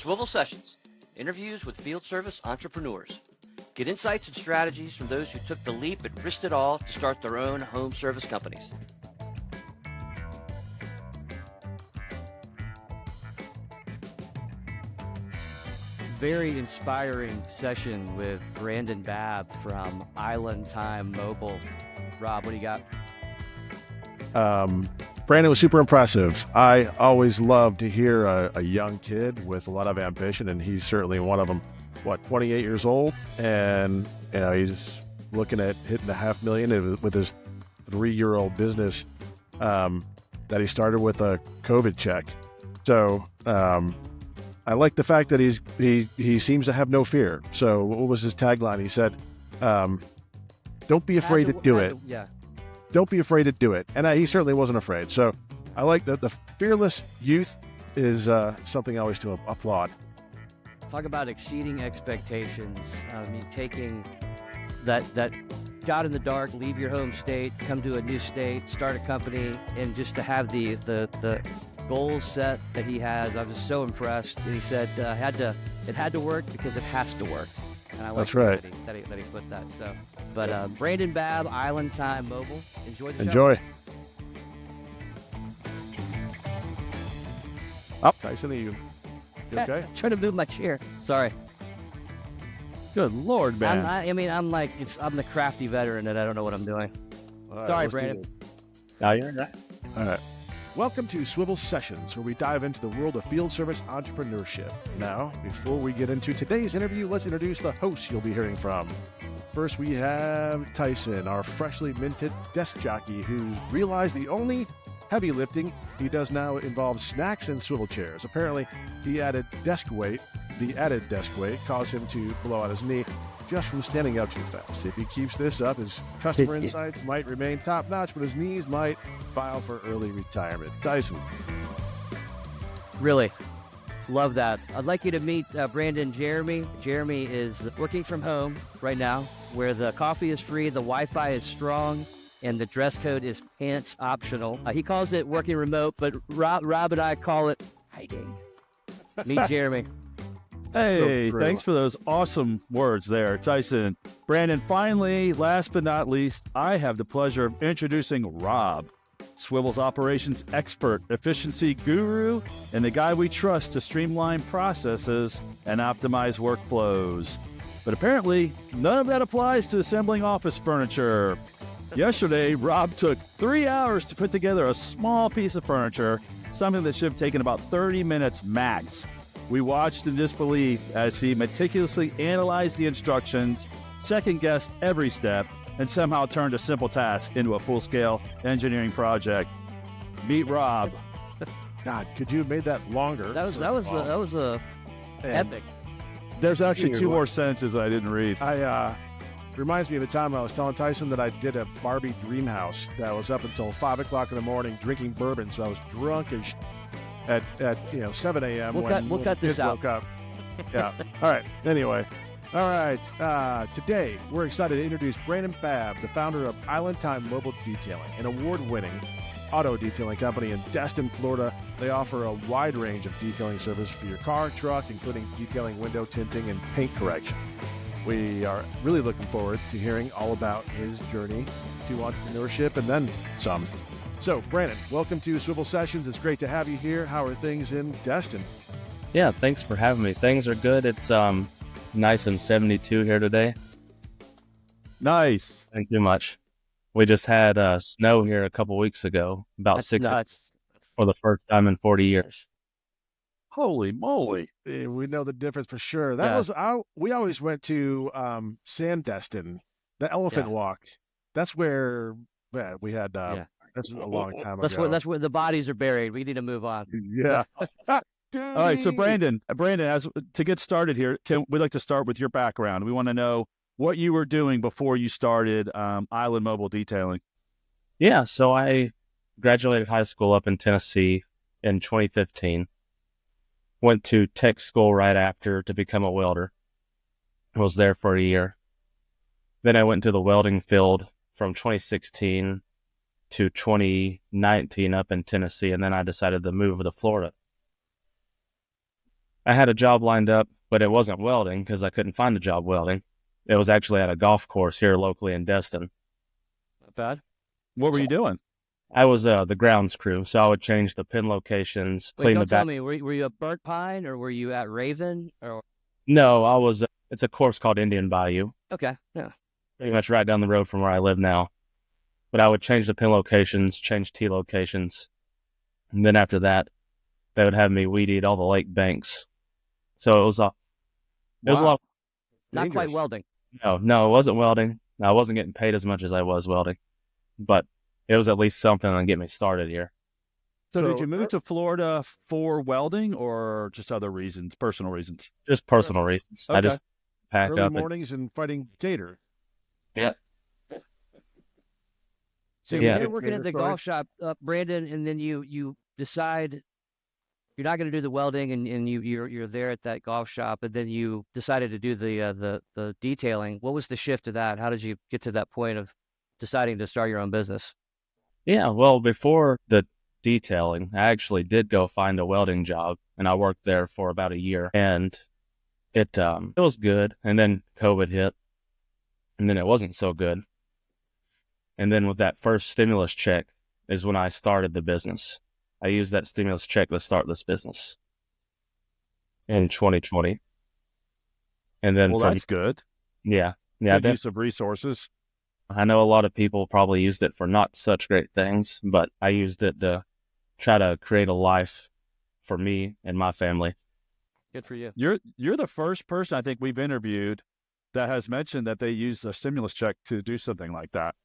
Swivl Sessions, interviews with field service entrepreneurs. Get insights and strategies from those who took the leap and risked it all to start their own home service companies. Very inspiring session with Brandon Babb from Island Time Mobile. Rob, what do you got? Brandon was super impressive. I always love to hear a young kid with a lot of ambition, and he's certainly one of them. 28 years old, and he's looking at hitting the $500,000 with his 3-year-old business that he started with a COVID check. So I like the fact that he seems to have no fear. So what was his tagline? He said, "Don't be afraid to do it." Yeah. Don't be afraid to do it. And he certainly wasn't afraid. So I like that the fearless youth is something I always to applaud. Talk about exceeding expectations. Taking that shot in the dark, leave your home state, come to a new state, start a company, and just to have the goals set that he has. I was just so impressed. And he said it had to work because it has to work. And I like That's right. that he put that. So, but Brandon Babb, Island Time Mobile. Enjoy the show. Enjoy. Tyson, are you okay? Trying to move my chair. Sorry. Good Lord, man. I'm the crafty veteran that I don't know what I'm doing. All Sorry, right, Brandon. No, you're right. All right. Welcome to Swivl Sessions, where we dive into the world of field service entrepreneurship. Now, before we get into today's interview, let's introduce the hosts you'll be hearing from. First, we have Tyson, our freshly minted desk jockey, who's realized the only heavy lifting he does now involves snacks and swivel chairs. Apparently, the added desk weight caused him to blow out his knee just from standing up too fast. If he keeps this up, his customer insights might remain top-notch, but his knees might file for early retirement. Tyson. Really love that. I'd like you to meet Brandon Jeremy. Jeremy is working from home right now, where the coffee is free, the Wi-Fi is strong, and the dress code is pants optional. He calls it working remote, but Rob and I call it hiding. Meet Jeremy. Hey, So thanks for those awesome words there, Tyson. Brandon, finally, last but not least, I have the pleasure of introducing Rob, Swivl's operations expert, efficiency guru, and the guy we trust to streamline processes and optimize workflows. But apparently, none of that applies to assembling office furniture. Yesterday, Rob took 3 hours to put together a small piece of furniture, something that should have taken about 30 minutes max. We watched in disbelief as he meticulously analyzed the instructions, second-guessed every step, and somehow turned a simple task into a full-scale engineering project. Meet Rob. God, could you have made that longer? That was epic. There's actually 2 more sentences I didn't read. Reminds me of the time I was telling Tyson that I did a Barbie dream house that was up until 5 o'clock in the morning drinking bourbon, so I was drunk as at 7 a.m. We'll cut this kids out. woke up. Yeah. All right. Anyway. All right. Today, we're excited to introduce Brandon Babb, the founder of Island Time Mobile Detailing, an award-winning auto detailing company in Destin, Florida. They offer a wide range of detailing service for your car, truck, including detailing, window tinting, and paint correction. We are really looking forward to hearing all about his journey to entrepreneurship and then some. So, Brandon, welcome to Swivl Sessions. It's great to have you here. How are things in Destin? Yeah, thanks for having me. Things are good. It's nice and 72 here today. Nice. Thank you much. We just had snow here a couple weeks ago, about That's 6 nuts. for the first time in 40 years. Holy moly. We know the difference for sure. We always went to Destin, the Elephant Walk. That's where we had. That's a long time ago. That's where the bodies are buried. We need to move on. Yeah. All right, so Brandon, as to get started here, we'd like to start with your background. We want to know what you were doing before you started Island Mobile Detailing. Yeah, so I graduated high school up in Tennessee in 2015. Went to tech school right after to become a welder. I was there for a year. Then I went to the welding field from 2016 to 2019 up in Tennessee, and then I decided to move to Florida. I had a job lined up, but it wasn't welding because I couldn't find a job welding. It was actually at a golf course here locally in Destin. Not bad. What were you doing? I was the grounds crew, so I would change the pin locations, Wait, clean don't the tell back. me. Were you at Burnt Pine or were you at Raven? Or No, I was. It's a course called Indian Bayou, okay, yeah. pretty much right down the road from where I live now. But I would change the pin locations, change tee locations, and then after that, they would have me weed eat all the lake banks. So it was a Wow. lot. Not quite Dangerous. welding. No, it wasn't welding. I wasn't getting paid as much as I was welding, but it was at least something to get me started here. So, did So, you move to Florida for welding or just other reasons, personal reasons? Just personal reasons. I Okay. just pack early up. mornings and fighting gator. Yeah. So Yeah. when you're working Gator at the stories? golf shop, Brandon, and then you decide you're not going to do the welding, and you're there at that golf shop, and then you decided to do the detailing. What was the shift to that? How did you get to that point of deciding to start your own business? Yeah, well, before the detailing, I actually did go find a welding job, and I worked there for about a year, and it was good. And then COVID hit, and then it wasn't so good. And then with that first stimulus check is when I started the business. I used that stimulus check to start this business in 2020. And then Well, from that's good. yeah, Good use of resources. I know a lot of people probably used it for not such great things, but I used it to try to create a life for me and my family. Good for you. You're the first person I think we've interviewed that has mentioned that they used a stimulus check to do something like that.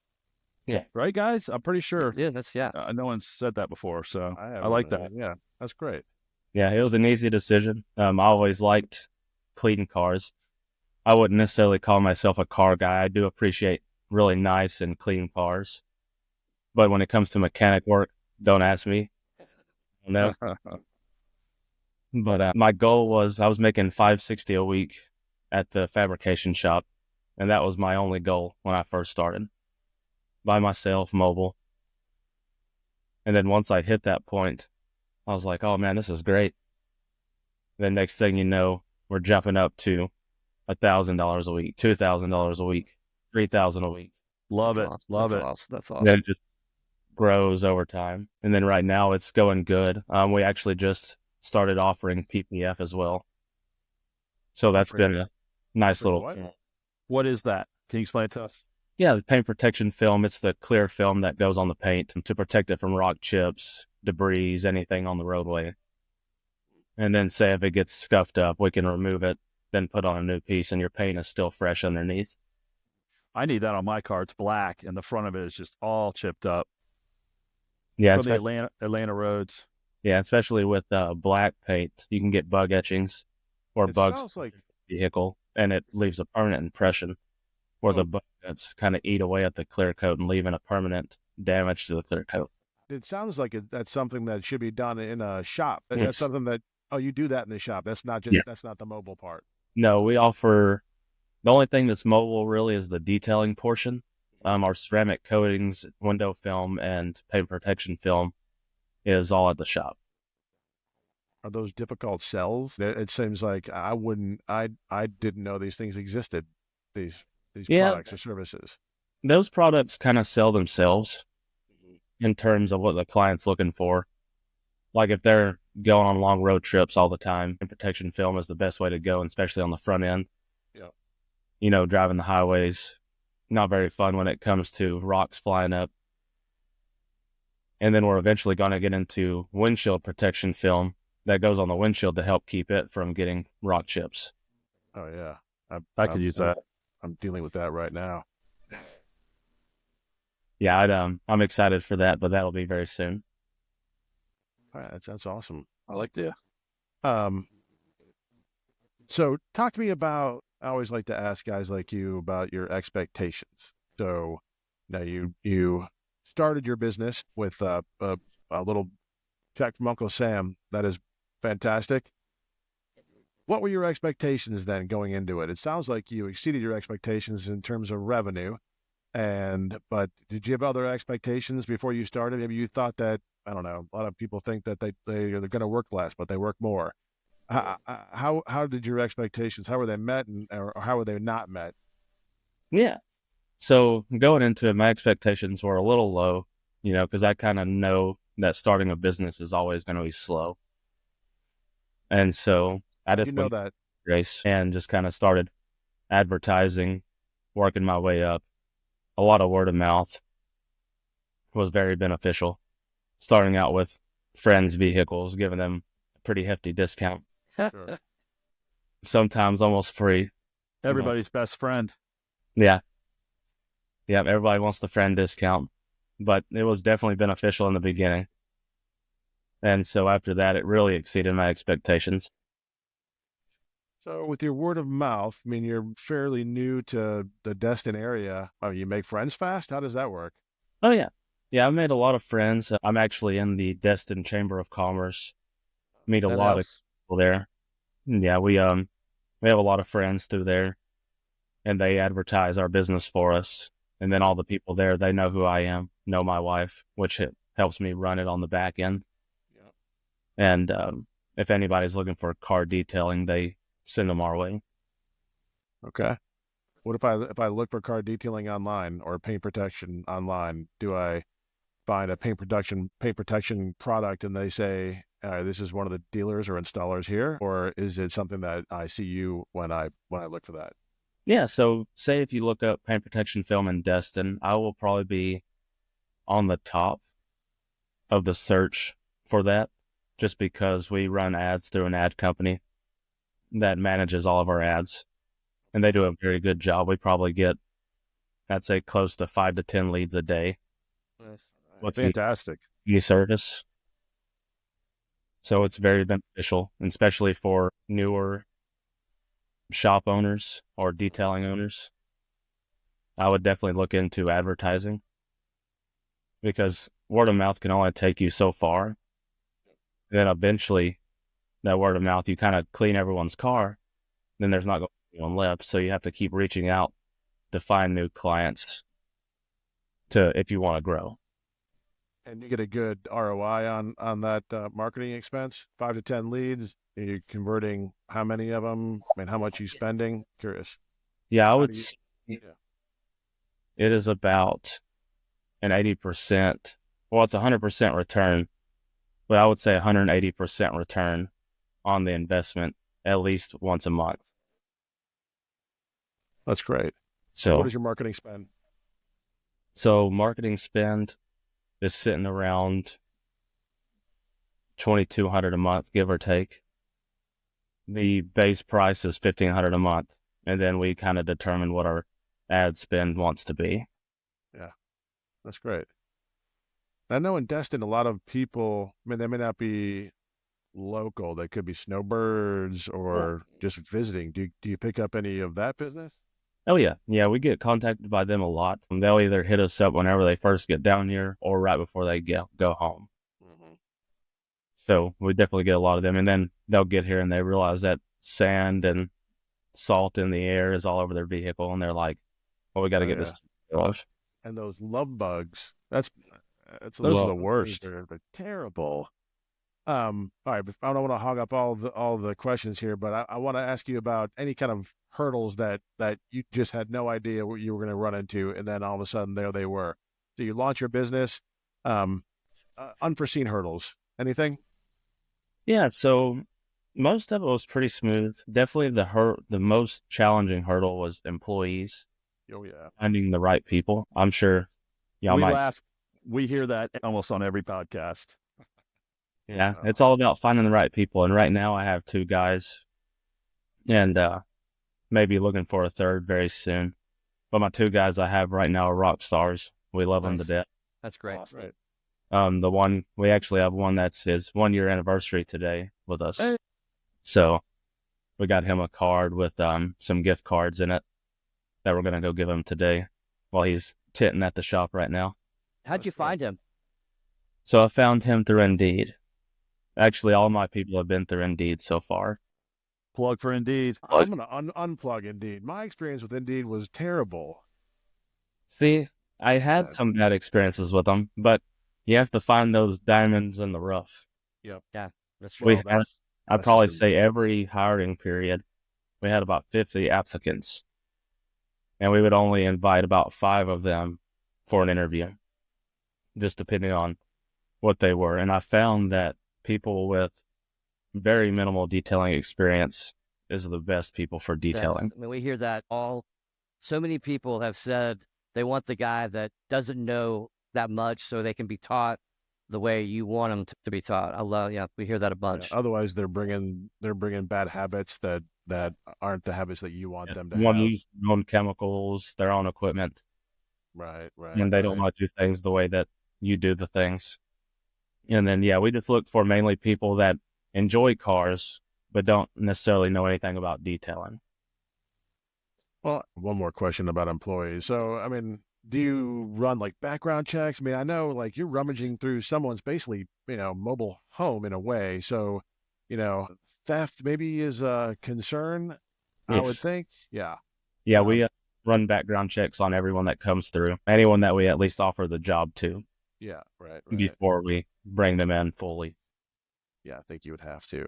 Yeah. Right, guys? I'm pretty sure Yeah, that's no one's said that before, so I I haven't, like that. Yeah, that's great. Yeah, it was an easy decision. I always liked clean cars. I wouldn't necessarily call myself a car guy. I do appreciate really nice and clean cars. But when it comes to mechanic work, don't ask me. No. But my goal was I was making $560 a week at the fabrication shop, and that was my only goal when I first started. By myself, mobile. And then once I hit that point, I was like, oh man, this is great. Then next thing you know, we're jumping up to $1,000 a week, $2,000 a week, $3,000 a week. Love that's it. awesome. Love That's it. awesome. That's Then awesome. it just grows over time. And then right now it's going good. We actually just started offering PPF as well. So that's been a nice little what? What is that? Can you explain it to us? Yeah, the paint protection film. It's the clear film that goes on the paint to protect it from rock chips, debris, anything on the roadway. And then say if it gets scuffed up, we can remove it, then put on a new piece, and your paint is still fresh underneath. I need that on my car. It's black, and the front of it is just all chipped up. Yeah, From the Atlanta roads. Yeah, especially with black paint, you can get bug etchings or It bugs sounds like vehicle, and it leaves a permanent impression where the bug guts kind of eat away at the clear coat and leaving a permanent damage to the clear coat. it sounds like that's something that should be done in a shop. That's Yes. something that you do that in the shop. That's not just that's not the mobile part. No, we offer the only thing that's mobile really is the detailing portion. Our ceramic coatings, window film, and paint protection film is all at the shop. Are those difficult sells? It seems like I didn't know these things existed. These products or services. Those products kind of sell themselves in terms of what the client's looking for. Like if they're going on long road trips all the time, and protection film is the best way to go, especially on the front end. Yeah. You know, driving the highways, not very fun when it comes to rocks flying up. And then we're eventually going to get into windshield protection film that goes on the windshield to help keep it from getting rock chips. Oh yeah, I could use that. I'm dealing with that right now. Yeah, I'm excited for that, but that'll be very soon. All right, that's awesome. I like the. So talk to me about. I always like to ask guys like you about your expectations. So now you started your business with a little check from Uncle Sam. That is fantastic. What were your expectations then going into it? It sounds like you exceeded your expectations in terms of revenue. But did you have other expectations before you started? Maybe you thought that, I don't know, a lot of people think that they're going to work less, but they work more. How did your expectations, how were they met, or how were they not met? Yeah. So going into it, my expectations were a little low, because I kind of know that starting a business is always going to be slow. And so I just went that. race and just kind of started advertising, working my way up. A lot of word of mouth was very beneficial. Starting out with friends' vehicles, giving them a pretty hefty discount, Sure. sometimes almost free. Everybody's best friend. Yeah. Yeah. Everybody wants the friend discount, but it was definitely beneficial in the beginning. And so after that, it really exceeded my expectations. So with your word of mouth, I mean, you're fairly new to the Destin area. Oh, you make friends fast? How does that work? Oh, yeah. Yeah, I've made a lot of friends. I'm actually in the Destin Chamber of Commerce. Meet a That lot of helps. people there. Yeah, we have a lot of friends through there, and they advertise our business for us. And then all the people there, they know who I am, know my wife, which helps me run it on the back end. Yeah. And if anybody's looking for car detailing, they send them our way. Okay. What if I look for car detailing online or paint protection online? Do I find a paint protection product and they say this is one of the dealers or installers here, or is it something that I see you when I look for that? Yeah, so say if you look up paint protection film in Destin, I will probably be on the top of the search for that, just because we run ads through an ad company that manages all of our ads, and they do a very good job. We probably get, I'd say, close to 5 to 10 leads a day Nice. with Fantastic. e-service. So it's very beneficial, especially for newer shop owners or detailing owners. I would definitely look into advertising, because word of mouth can only take you so far. Then eventually, that word of mouth, you kind of clean everyone's car, then there's not going to be anyone left. So you have to keep reaching out to find new clients if you want to grow. And you get a good ROI on that marketing expense, 5 to 10 leads. Are you converting how many of them? I mean, how much you spending? Curious. Yeah, I How would do you? say Yeah. it is about an 80%. Well, it's 100% return, but I would say 180% return on the investment at least once a month. That's great. So what So, is your marketing spend? so marketing spend is sitting around 2,200 a month, give or take. The base price is 1,500 a month, and then we kind of determine what our ad spend wants to be. Yeah, that's great. I know in Destin, a lot of people, I mean, they may not be local. They could be snowbirds or just visiting. Do you pick up any of that business? Oh yeah, we get contacted by them a lot. They'll either hit us up whenever they first get down here or right before they go home. Mm-hmm. So we definitely get a lot of them, and then they'll get here and they realize that sand and salt in the air is all over their vehicle, and they're like, "Well, we got to Oh get yeah, this off." and those love bugs. Those are Well, the worst. They're terrible. All right, but I don't want to hog up all the questions here, but I want to ask you about any kind of hurdles that you just had no idea what you were going to run into, and then all of a sudden there they were. So you launch your business, unforeseen hurdles. Anything? yeah. So most of it was pretty smooth. Definitely the most challenging hurdle was employees, Oh yeah. finding the right people. I'm sure y'all We might. laugh. We hear that almost on every podcast. Yeah, it's all about finding the right people. And right now I have 2 guys, and maybe looking for a third very soon. But my 2 guys I have right now are rock stars. We love them to Nice. death. That's great. Right. The one we actually have one that's his 1-year anniversary today with us. Hey. So we got him a card with some gift cards in it that we're gonna go give him today while he's titting at the shop right now. How'd you find him? So I found him through Indeed. Actually, all my people have been through Indeed so far. Plug for Indeed. I'm gonna unplug Indeed. My experience with Indeed was terrible. See, I had some bad experiences with them, but you have to find those diamonds in the rough. Yep. Yeah, that's We true. had I'd probably say every hiring period, we had about 50 applicants, and we would only invite about 5 of them for an interview, just depending on what they were. And I found that people with very minimal detailing experience is the best people for detailing. We hear that so many people have said they want the guy that doesn't know that much so they can be taught the way you want them to be taught. We hear that a bunch. Yeah, otherwise, they're bringing bad habits that aren't the habits that you want them to Want have. to use their own chemicals, their own equipment. Right. And they don't want to do things the way that you do the things. And then, we just look for mainly people that enjoy cars, but don't necessarily know anything about detailing. Well, one more question about employees. So, do you run like background checks? I know like you're rummaging through someone's basically, mobile home in a way. So, theft maybe is a concern, I would think. Yeah. Yeah, we run background checks on everyone that comes through, anyone that we at least offer the job to. Yeah, right. Before we bring them in fully. Yeah, I think you would have to.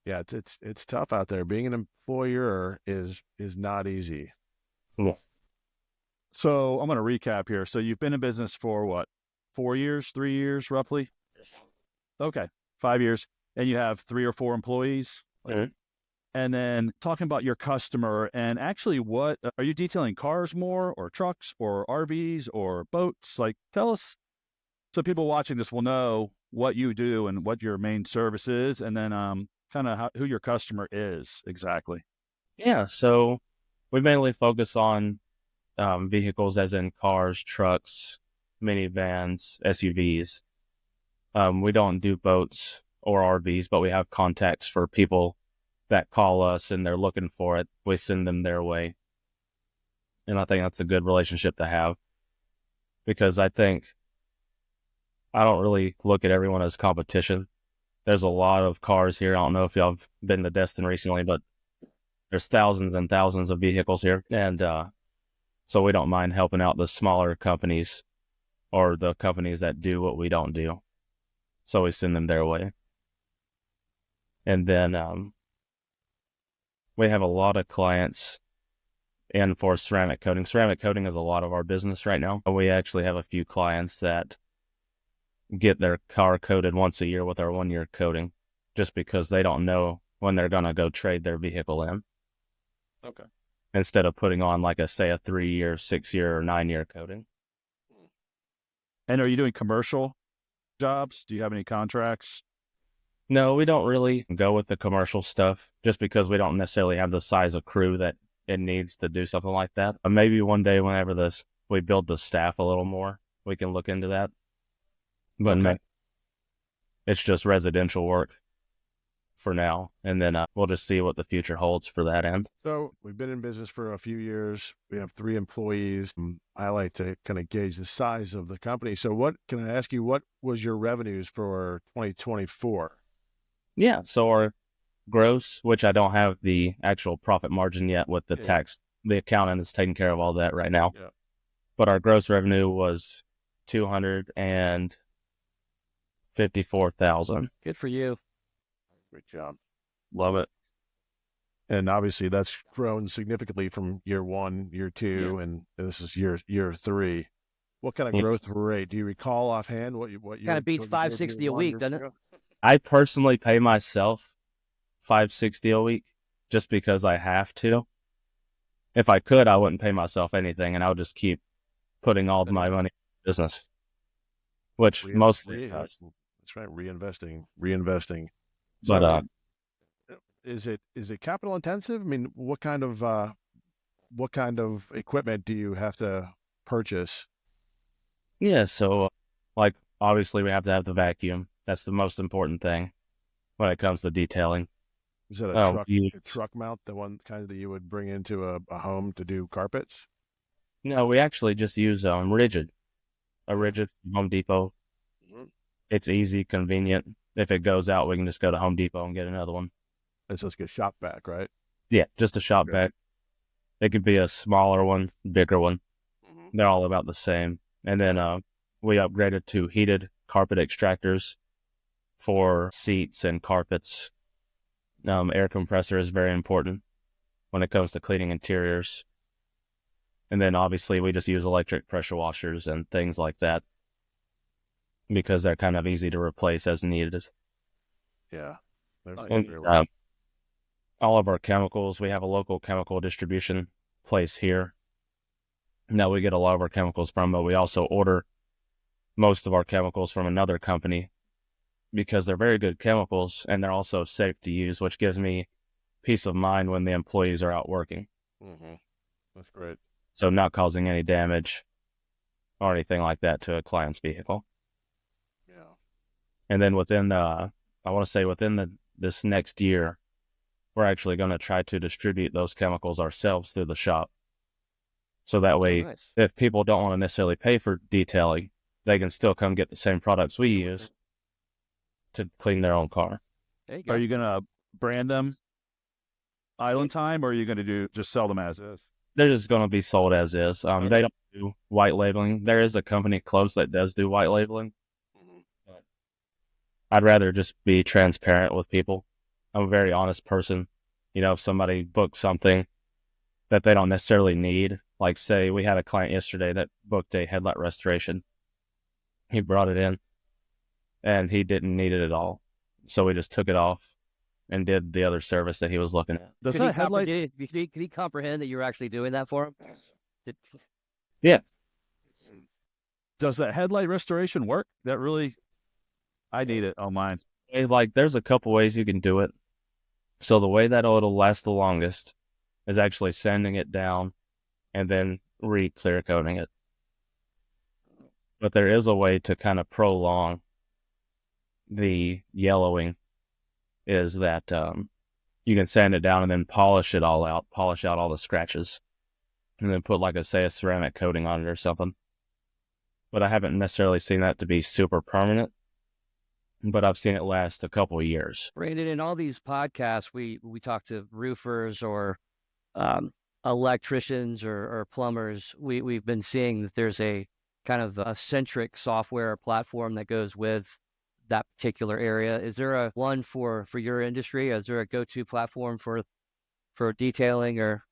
Yeah, it's tough out there. Being an employer is not easy. Yeah. So I'm going to recap here. So you've been in business for what? 4 years, 3 years, roughly? Okay, 5 years. And you have 3 or 4 employees? Mm-hmm. And then talking about your customer and actually what, are you detailing cars more or trucks or RVs or boats? Like tell us so people watching this will know what you do and what your main service is and then kind of who your customer is exactly. Yeah, so we mainly focus on vehicles as in cars, trucks, minivans, SUVs. We don't do boats or RVs, but we have contacts for people that call us and they're looking for it. We send them their way. And I think that's a good relationship to have because I don't really look at everyone as competition. There's a lot of cars here. I don't know if y'all have been to Destin recently, but there's thousands and thousands of vehicles here. And so we don't mind helping out the smaller companies or the companies that do what we don't do. So we send them their way. And then we have a lot of clients in for ceramic coating. Ceramic coating is a lot of our business right now. We actually have a few clients that get their car coated once a year with our 1-year coating just because they don't know when they're going to go trade their vehicle in. Okay. Instead of putting on like a 3-year, 6-year, or 9-year coating. And are you doing commercial jobs? Do you have any contracts? No, we don't really go with the commercial stuff just because we don't necessarily have the size of crew that it needs to do something like that. Maybe one day whenever we build the staff a little more, we can look into that. But it's just residential work for now. And then we'll just see what the future holds for that end. So we've been in business for a few years. We have 3 employees. I like to kind of gauge the size of the company. So what was your revenues for 2024? Yeah. So our gross, which I don't have the actual profit margin yet with the tax, the accountant is taking care of all that right now. Yeah. But our gross revenue was $254,000. Good for you. Great job. Love it. And obviously that's grown significantly from year 1, year 2, and this is year 3. What kind of growth rate do you recall offhand? What you kind of beats $560 a week, doesn't it? I personally pay myself $560 a week just because I have to. If I could, I wouldn't pay myself anything, and I would just keep putting all my money in business, which mostly that's right, reinvesting. But is it capital intensive? What kind of equipment do you have to purchase? Yeah, so like obviously we have to have the vacuum. That's the most important thing when it comes to detailing. Is that a truck mount, the one kind that you would bring into a home to do carpets? No, we actually just use rigid from Home Depot. Mm-hmm. It's easy, convenient. If it goes out, we can just go to Home Depot and get another one. It's just a shop vac, right? Yeah, just a shop vac. It could be a smaller one, bigger one. Mm-hmm. They're all about the same. And then we upgraded to heated carpet extractors for seats and carpets Air compressor is very important when it comes to cleaning interiors. And then obviously we just use electric pressure washers and things like that because they're kind of easy to replace as needed. Yeah. And, all of our chemicals, we have a local chemical distribution place here. Now we get a lot of our chemicals from, but we also order most of our chemicals from another company because they're very good chemicals and they're also safe to use, which gives me peace of mind when the employees are out working. Mm-hmm. That's great. So not causing any damage or anything like that to a client's vehicle. Yeah. And then within this next year, we're actually going to try to distribute those chemicals ourselves through the shop. So that way, Nice. if people don't want to necessarily pay for detailing, they can still come get the same products we use to clean their own car. There you go. Are you going to brand them Island Time, or are you going to just sell them as is? They're just going to be sold as is. They don't do white labeling. There is a company close that does do white labeling. Mm-hmm. I'd rather just be transparent with people. I'm a very honest person. If somebody books something that they don't necessarily need, like say we had a client yesterday that booked a headlight restoration. He brought it in and he didn't need it at all. So we just took it off and did the other service that he was looking at. Does Could that headlight? he comprehend that you were actually doing that for him? Yeah. Does that headlight restoration work? That really, I need it on mine. There's a couple ways you can do it. So the way that it'll last the longest is actually sanding it down and then clear coating it. But there is a way to kind of prolong the yellowing, is that you can sand it down and then polish it all out, polish out all the scratches, and then put a ceramic coating on it or something. But I haven't necessarily seen that to be super permanent, but I've seen it last a couple of years. Brandon, in all these podcasts, we talk to roofers or electricians or plumbers. We've been seeing that there's a kind of a centric software platform that goes with that particular area. Is there a one for your industry? Is there a go-to platform for detailing or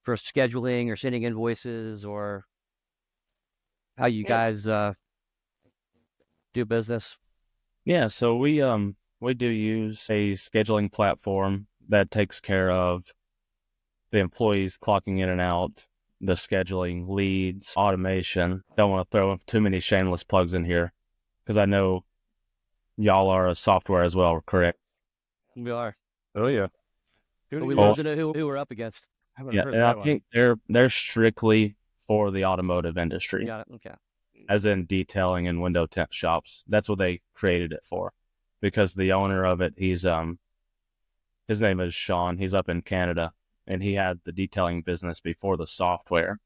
for scheduling or sending invoices, or how you guys do business? Yeah, so we do use a scheduling platform that takes care of the employees clocking in and out, the scheduling, leads, automation. Don't want to throw too many shameless plugs in here because I know y'all are a software as well, correct? We are. Oh yeah. But we love to know who we're up against. Yeah, and I think they're strictly for the automotive industry. Got it. Okay. As in detailing and window tint shops. That's what they created it for. Because the owner of it, his name is Sean. He's up in Canada, and he had the detailing business before the software.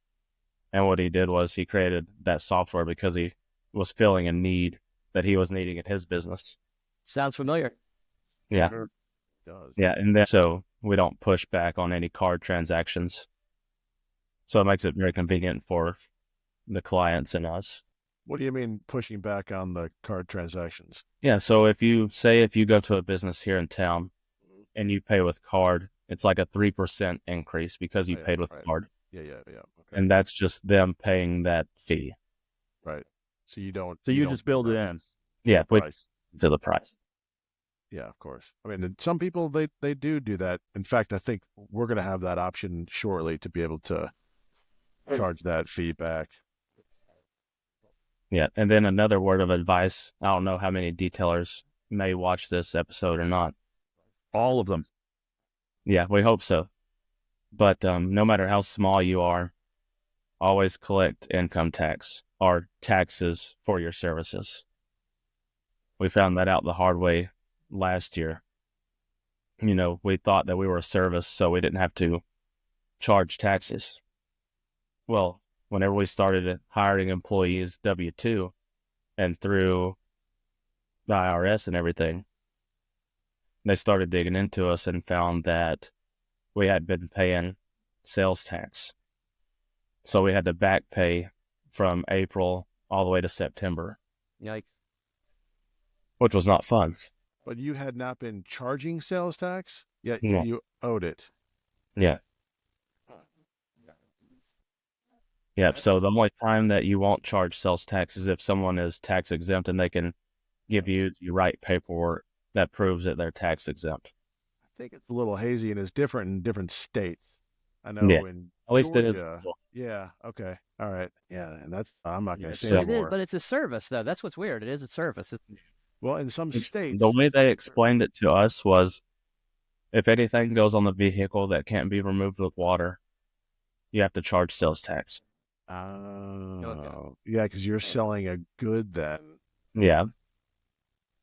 And what he did was he created that software because he was filling a need that he was needing in his business. Sounds familiar. Yeah. Sure does. Yeah, and then, so we don't push back on any card transactions. So it makes it very convenient for the clients and us. What do you mean pushing back on the card transactions? Yeah, so if you go to a business here in town and you pay with card, it's like a 3% increase because you paid with card. Yeah. Okay. And that's just them paying that fee. Right. So you don't. So you just build it in. Yeah, Price. to the price. Yeah, of course. I mean, and some people they do that. In fact, I think we're going to have that option shortly to be able to charge that fee back. Yeah, and then another word of advice. I don't know how many detailers may watch this episode or not. All of them. Yeah, we hope so. But no matter how small you are, always collect income tax or taxes for your services. We found that out the hard way last year. We thought that we were a service, so we didn't have to charge taxes. Well, whenever we started hiring employees W-2 and through the IRS and everything, they started digging into us and found that we had been paying sales tax. So we had to back pay from April all the way to September. Yikes. Which was not fun. But you had not been charging sales tax, yet Yeah. you owed it. Yeah. Yep. So the only time that you won't charge sales tax is if someone is tax exempt and they can give you the right paperwork that proves that they're tax exempt. I think it's a little hazy and it's different in different states. I Yeah. know in At least it is. Georgia. Yeah. Okay. All right. Yeah. And that's, I'm not going Yeah, to say so- But it is, anymore. but it's a service though. That's what's weird. It is a service. Well, in some states, The way they explained it to us was if anything goes on the vehicle that can't be removed with water, you have to charge sales tax. yeah, because you're selling a good then. Yeah.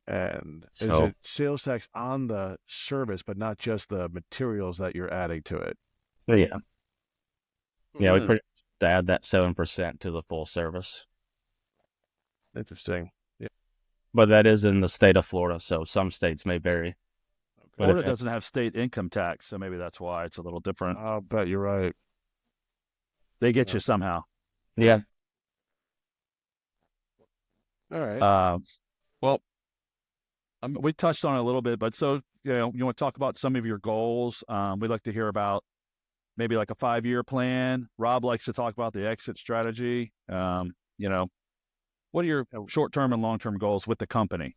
And is So- it sales tax on the service, but not just the materials that you're adding to it? Yeah. Yeah. We Hmm. pretty much have to add that 7% to the full service. Interesting. But that is in the state of Florida, so some states may vary. But Florida if- doesn't have state income tax, so maybe that's why it's a little different. I'll bet you're right. They get yeah. you somehow. Yeah. All right. Well, we touched on it a little bit, but so you want to talk about some of your goals. We'd like to hear about maybe like a 5-year plan. Rob likes to talk about the exit strategy. What are your Oh. short-term and long-term goals with the company?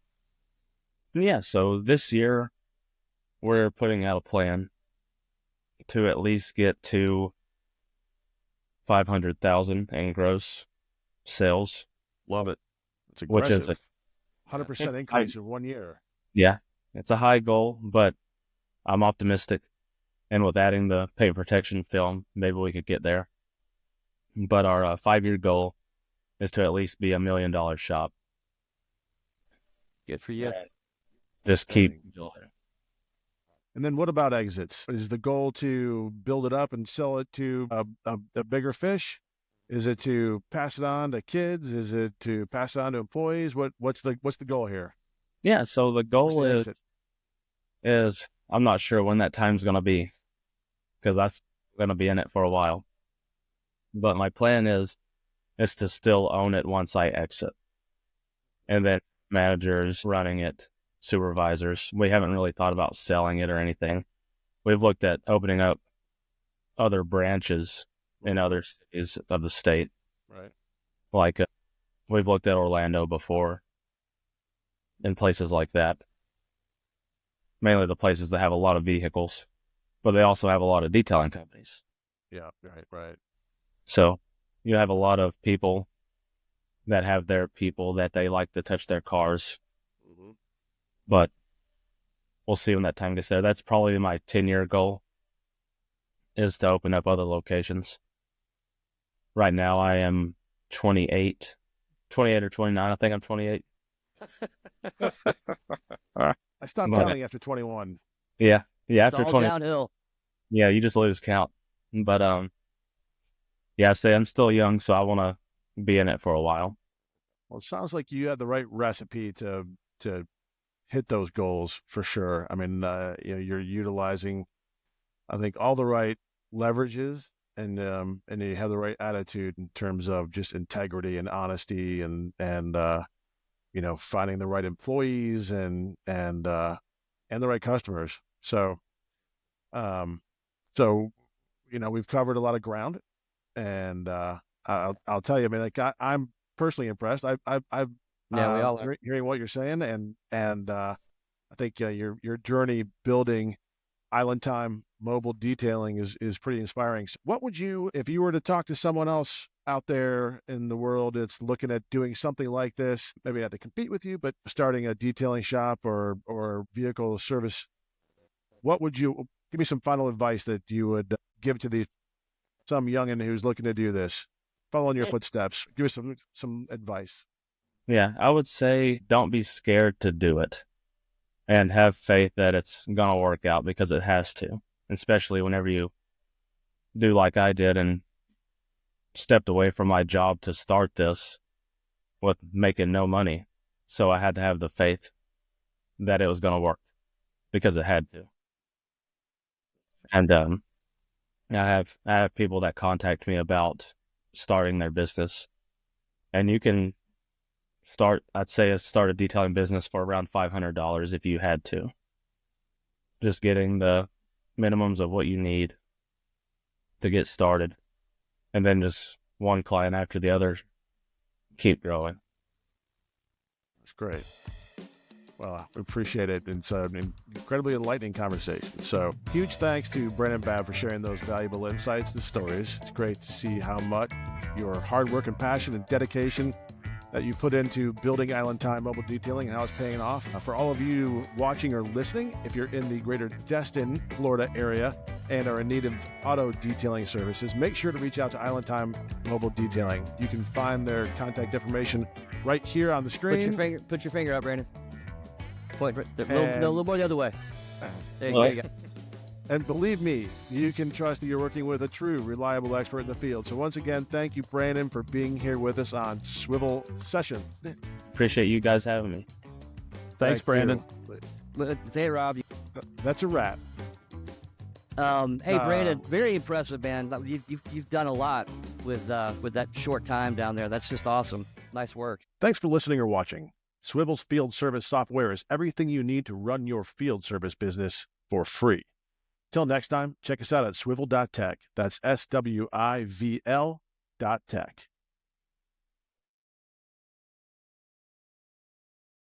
Yeah. So this year, we're putting out a plan to at least get to 500,000 in gross sales. Love it. It's which is aggressive. 100% It's- increase in 1 year. Yeah. It's a high goal, but I'm optimistic. And with adding the paint protection film, maybe we could get there. But our 5-year goal is to at least be $1 million shop. Good for you. Just keep. And then what about exits? Is the goal to build it up and sell it to a bigger fish? Is it to pass it on to kids? Is it to pass it on to employees? What's the goal here? Yeah. So the What's goal the is exit? I'm not sure when that time's going to be because I'm going to be in it for a while. But my plan is to still own it once I exit. And then managers running it, supervisors. We haven't really thought about selling it or anything. We've looked at opening up other branches in other cities of the state. Right. Like we've looked at Orlando before and places like that. Mainly the places that have a lot of vehicles, but they also have a lot of detailing companies. Yeah. Right. So you have a lot of people that have their people that they like to touch their cars, Mm-hmm. but we'll see when that time gets there. That's probably my 10-year goal is to open up other locations. Right now I am 28 or 29. I think I'm 28. I stopped But- counting after 21. Yeah. Yeah. It's After all 20. downhill. Yeah. You just lose count. But, yeah, I say I'm still young, so I want to be in it for a while. Well, it sounds like you had the right recipe to hit those goals for sure. I mean, you're utilizing, I think, all the right leverages, and you have the right attitude in terms of just integrity and honesty, and finding the right employees and the right customers. So, we've covered a lot of ground, and I'll tell you, I mean, like I'm personally impressed. I've Yeah, we all are. hearing what you're saying, and I think your journey building Island Time mobile detailing is pretty inspiring. So what would you, if you were to talk to someone else out there in the world that's looking at doing something like this, maybe not to compete with you, but starting a detailing shop or vehicle service, what would you give me some final advice that you would give to some youngin who's looking to do this, follow in your footsteps? Give us some advice. Yeah. I would say don't be scared to do it and have faith that it's going to work out because it has to, especially whenever you do like I did and stepped away from my job to start this with making no money. So I had to have the faith that it was going to work because it had to. And I have people that contact me about starting their business, and you can I'd say start a detailing business for around $500 if you had to. Just getting the minimums of what you need to get started. And then just one client after the other, keep growing. That's great. Well, we appreciate it. It's an incredibly enlightening conversation. So huge thanks to Brandon Babb for sharing those valuable insights and stories. It's great to see how much your hard work and passion and dedication that you put into building Island Time Mobile Detailing and how it's paying off. For all of you watching or listening, if you're in the greater Destin, Florida area and are in need of auto detailing services, make sure to reach out to Island Time Mobile Detailing. You can find their contact information right here on the screen. Put your finger up, Brandon. Point, a little more the other way. There you go. And believe me, you can trust that you're working with a true, reliable expert in the field. So once again, thank you, Brandon, for being here with us on Swivl Sessions. Appreciate you guys having me. Thanks, Brandon. Say it, Rob. That's a wrap. Hey, Brandon, very impressive, man. You've done a lot with that short time down there. That's just awesome. Nice work. Thanks for listening or watching. Swivl's field service software is everything you need to run your field service business for free. Till next time, check us out at swivl.tech. That's SWIVL.tech.